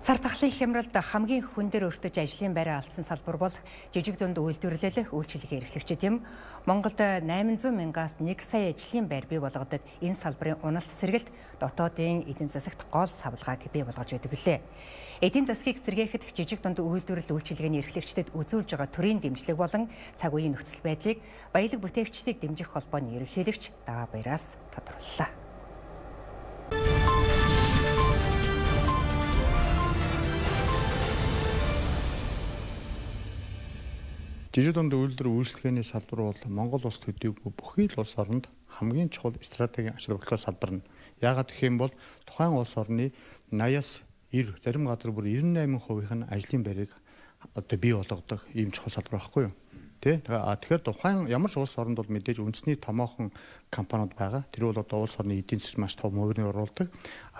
Цар тахлын хямралд хамгийн хүн дээр өртөж ажлын байраа алдсан салбар бол жижиг дунд үйлдвэрлэл үйлчилгээ эрхлэгчид юм. Монголд 800 мянгаас 1 сая ажлын байр бий болгодог энэ салбарын уналт сэргэлт дотоодын эдийн засагт гол савлгааг бий болгож байдаг лээ. Эдийн засгийг сэргээхэд жижиг дунд үйлдвэрлэл үйлчилгээний эрхлэгчдэд үзүүлж байгаа төрийн дэмжлэг болон цаг үеийн нөхцөл байдлыг баялаг бүтээгчдийг дэмжих холбооны ерөнхийлөгч Дага Баяраас тодорхойллоо. Жижиг дунд үйлдвэр үйлчлэгээний салбар бол Монгол улс төдийгүй бүхий л улс оронд хамгийн чухал стратегийн ач холбогдол салбар нь. Яагаад гэх юм бол тухайн улс орны 80-аас 90, зарим газар бүр 98% нь ажлын байрыг одоо бий болгодог ийм чухал салбар байхгүй юу? Тэгэхээр тухайн ямар ч улс оронд бол мэдээж үндэсний томоохон компаниуд байгаа. Тэр бол одоо улс орны эдийн засгт маш том хувийн оруулдаг.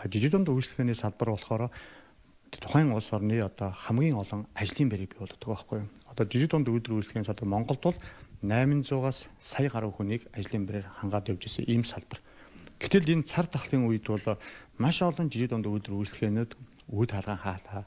Жижиг дунд үйлчлэгээний салбар болохоор тухайн улс орны одоо хамгийн олон ажлын байрыг бий болгодог байхгүй юу? Одоо жижиг дунд үйлдвэр үйлчлэгээний салбар Монголд бол 800-аас сая гаруй хүнийг ажлын байраар хангаад явж ирсэн ийм салбар. Гэтэл энэ цар тахлын үед бол маш олон жижиг дунд үйлдвэр үйлчлэгээнүүд үйл хаалган хаалаа.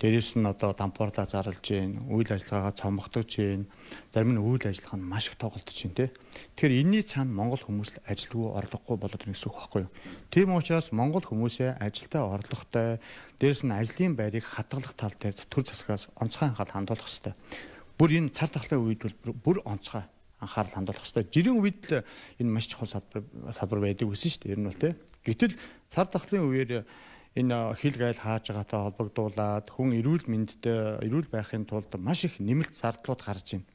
Дээрээс нь одоо дампуурлаа зарлж гин, үйл ажиллагаагаа цомгодож гин, зарим нь үйл ажиллагаа нь маш их тоглолтож гин тэ. Тэгэхээр энэний цаана Монгол хүмүүс л ажилгүй орлогогүй болоод ирнэ гэсэн үг байхгүй юу? Тийм учраас Монгол хүмүүсээ ажилдаа орлоготой, дээрээс нь ажлын байрыг хадгалах тал дээр төр засгаас онцгой анхаарал хандуулах хэрэгтэй. Бүр энэ цар тахлын үед бол бүр онцгой анхаарал хандуулах хэрэгтэй. Жирийн үед л энэ маш чухал салбар байдаг гэсэн шүү дээ. Ер нь бол тэ. Гэтэл цар тахлын үеэр энэ хил гайл хааж байгаатай холбогдуулаад хүн эрүүл мэндтэй эрүүл байхын тулд маш их нэмэлт зардлууд гарч байна.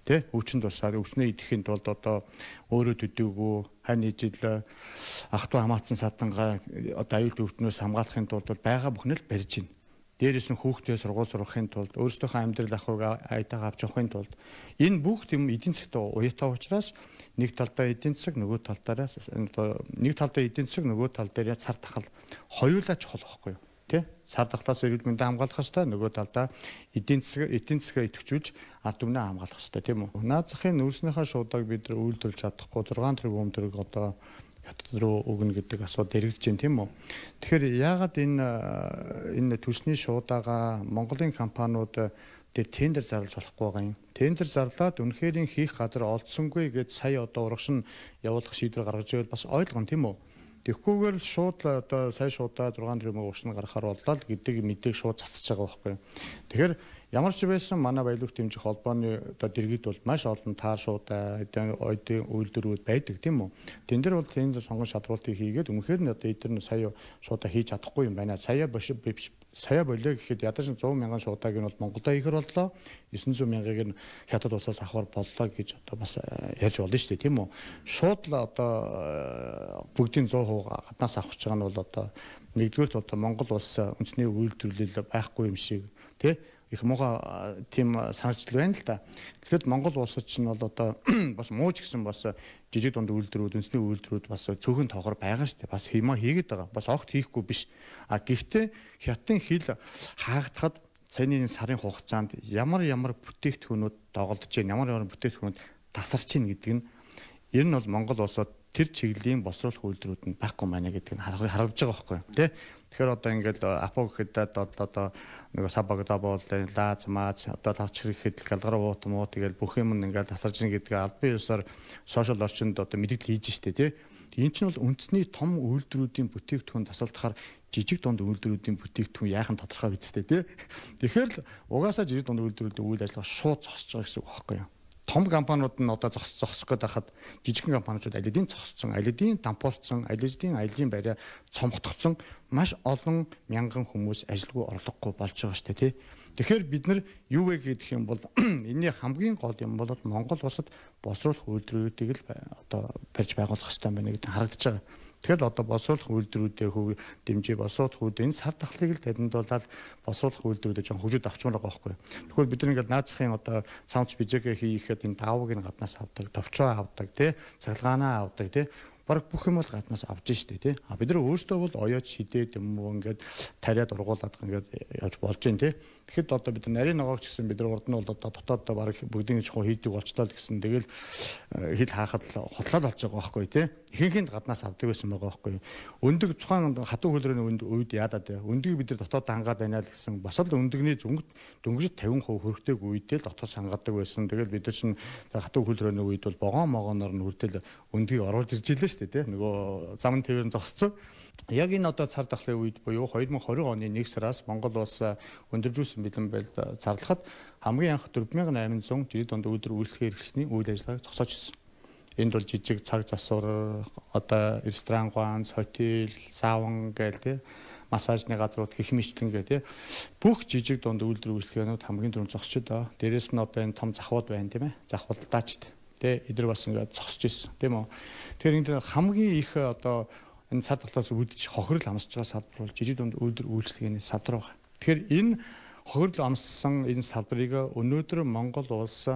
Тэ өвчнөд тусаад өвчнөө идэхин тулд одоо өөрөө төдийгүй хань ижил ах トゥ хамаатсан садангаа одоо аюул өвчнөөс хамгаалахын тулд байгаа бүхнээ л барьж байна. Дээрээс нь хүүхдээ сургууль сургахын тулд өөрсдийнхөө амьдрал ахуйг айтайгаа авч явахын тулд энэ бүх юм эдийн засгт уяатай учраас нэг талдаа эдийн засаг нөгөө талдаа эдийн засаг нөгөө тал дээр цар тахал хоёулаа чухал байхгүй юу? Тэ? Цар тахлаас эрүүл мэндэ хамгаалах хэрэгтэй, нөгөө талдаа эдийн засгаа идэвхжүүлж ард түмнээ хамгаалах хэрэгтэй тийм үү? Наад захын нөөцнийхээ шуудааг бид нар үйлдвэрлэж чадахгүй 6 тэрбум төгрөг одоо хятад руу өгнө гэдэг асуудал эргэлдэж байна тийм үү? Тэгэхээр яагаад энэ түлшний шуудаага Монголын компаниуд тэр тендер зарлаж болохгүй байгаа юм. Тендер зарлаад үнэхээр хийх газар олдсонгүй гэж сая одоо урагш нь явуулах шийдвэр гаргаж байвал бас ойлгоно тийм үү? Тэгэхгүйгээр шууд одоо сая шуудаа 6 тэрбум урагш нь гаргахаар боллоо л гэдэг мэдээг шууд цацж байгаа байхгүй юу? Тэгэхээр ямар ч байсан манай баялаг дэмжих холбооны одоо дэргэд бол маш олон таар шуудаа ойдын үйлдвэрүүд байдаг тийм үү? Тэн дээр бол тендер сонгон шалралтыг хийгээд үнэхээр нь одоо эдгээр нь сая шуудаа хийж чадахгүй юм байна. Сая болоо гэхэд ядаж 100 мянган шуудааг нь бол Монголдо хийхэр боллоо. 900 мянгаыг нь хятад улсаас авахар боллоо гэж одоо бас ярьж болно шүү дээ тийм үү? Шууд л одоо бүгдийн 100% гаднаас авах гэж байгаа нь бол одоо нэгдүгээрт одоо Монгол улс үндэсний үйлдвэрлэл байхгүй юм шиг тий их муухай тийм санаачл байна л да. Тэгэхэд Монгол улсад ч нь бол одоо бас мууч гэсэн бас жижиг дунд үйлдвэрүүд, үндэсний үйлдвэрүүд бас цөөхөн тоогоор байгаа шүү дээ. Бас хийгээд байгаа. Бас огт хийхгүй биш. Гэхдээ хятадын хил хаагдахад саяны сарын хугацаанд ямар бүтээгдэхүүнүүд доголдож байна, ямар бүтээгдэхүүнүүд тасарч байна гэдэг нь ер нь бол Монгол улсад тэр чиглэлийн босруулах үйлдвэрүүд нь байхгүй маа гэдэг нь харагдаж байгаа байхгүй тий. Тэгэхээр одоо ингээл апо гэхэд одоо нэг сабагда бол лааз мааз одоо тавч гэхэд галгараа уут муу тэгэл бүх юм ингээл тасарч ийн гэдэг албан ёсоор сошиал орчинд одоо мэдээлэл хийж штэ тий. Энэ чинь бол үндэсний том үйлдвэрүүдийн бүтээгдэхүүн тасалдахаар жижиг дунд үйлдвэрүүдийн бүтээгдэхүүн яахан тодорхой бидтэй тий. Тэгэхээр л угаасаа жижиг дунд үйлдвэрүүд үйл ажиллагаа шууд зогсож байгаа гэсэн үг байхгүй юу? Том компаниуд нь одоо зогсох гээд байхад жижигхэн компаниуд алидийн зогссон, алидийн дампуурсан, алидийн аялын байраа цомготгоцсон маш олон мянган хүмүүс ажилгүй орлогогүй болж байгаа шүү дээ тий. Тэгэхээр бид нар юу вэ гэдэг юм бол энэний хамгийн гол юм бол Монгол улсад босруулах үйлдвэрүүдийг л одоо барьж байгуулах хэрэгтэй байна гэдэг харагдаж байгаа. Тэгэхээр одоо босруулах үйлдвэрүүдээ дэмжиж босруулах энэ цар тахлыг л таньдуулаад босруулах үйлдвэрүүдээ жоон хөгжөөд авчмаар байгаа байхгүй. Тэгвэл бид нэг наад захын одоо цамц бижэгээ хийхэд энэ даавыг нь гаднаас авдаг, товчоо авдаг, тий, цахилгаанаа авдаг, тий. бараг бүх юм бол гаднаас авч штэ тий. Бид нар өөрсдөө бол оёоч шидээд юм уу ингээд тариад ургуулад ингээд явж болж байна тий. Тэгэхэд одоо бид нар нарийн ногоогч гэсэн бид нар урд нь бол одоо дотооддоо бараг бүгдийн чухал хийдэг болчлоо л гэсэн. Тэгэл хил хаахад хотлол болж байгаа байхгүй тий. Ихэнх нь гаднаас авдаг байсан байгаа байхгүй. Өндөг тухайн хатуу хөлрөөний үед яадаад өндгийг бид нар дотоод хангаад байна л гэсэн. Бас л өндөгний дөнгөж 50% хөрөгтэйг үедээ л дотоос хангадаг байсан. Тэгэл бид нар чинь хатуу хөлрөөний үед бол могооноор нь хүртэл өндгийг оруулж ирж илээ шүү дээ тий. Нөгөө зам тээвэр зогсцсон. Яг энэ одоо цар тахлын үед буюу 2020 оны 1 сараас Монгол улс өндөржүүлсэн бэлэн байлд зарлахад хамгийн анх 4800 жирийн дунд үйлдвэр үйлчлэгээ эрхлэлтний үйл ажиллагааг зогсоож ирсэн. Энд бол жижиг цаг засвар, одоо ресторан, ганц, хотел, савн гээл тий массажны газрууд гэх мэтлэн гээ тий бүх жижиг дунд үйлдвэр үйлчлэгээнүүд хамгийн түрүүнд зогсчод байгаа. Дээрээс нь одоо энэ том захвууд байна тийм ээ. Захвалдаачд тий эдгээр бас ингээд зогсож ирсэн тийм үү. Тэгэхээр энэ хамгийн их одоо энэ цар тахлаас үүдэж хохирол амсж байгаа салбар бол жижиг дунд үйлдвэр үйлчлэгээний салбар байна. Тэгэхээр энэ хохирол амссан энэ салбарыг өнөөдөр Монгол улс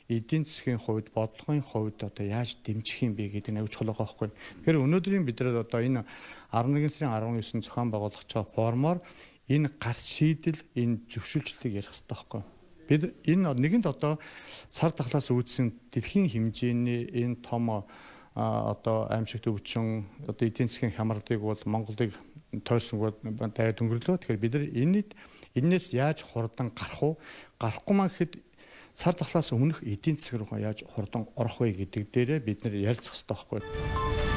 эдийн засгийн хувьд, бодлогын хувьд одоо яаж дэмжих юм бэ гэдэг нь аюул чухал байгаа байхгүй. Тэгэхээр өнөөдрийн бид нар одоо энэ 11 сарын 19 зохион байгуулах формоор энэ гарц шийдэл, энэ зөвшөөрлөлтийг ярих хэрэгтэй байхгүй. Бид энэ нэгэнд одоо цар тахлаас үүдсэн дэлхийн хэмжээний энэ том одоо аимшигт өвчин одоо эдийн засгийн хямралыг бол Монголыг тойрсонгүй дайраад өнгөрлөө. Тэгэхээр бид нар энээс яаж хурдан гарах уу? Гарахгүй маа гэхэд цар тахлаас өмнөх эдийн засаг руу яаж хурдан орох вэ гэдэг дээрээ бид нар ярилцах хэрэгтэй байхгүй.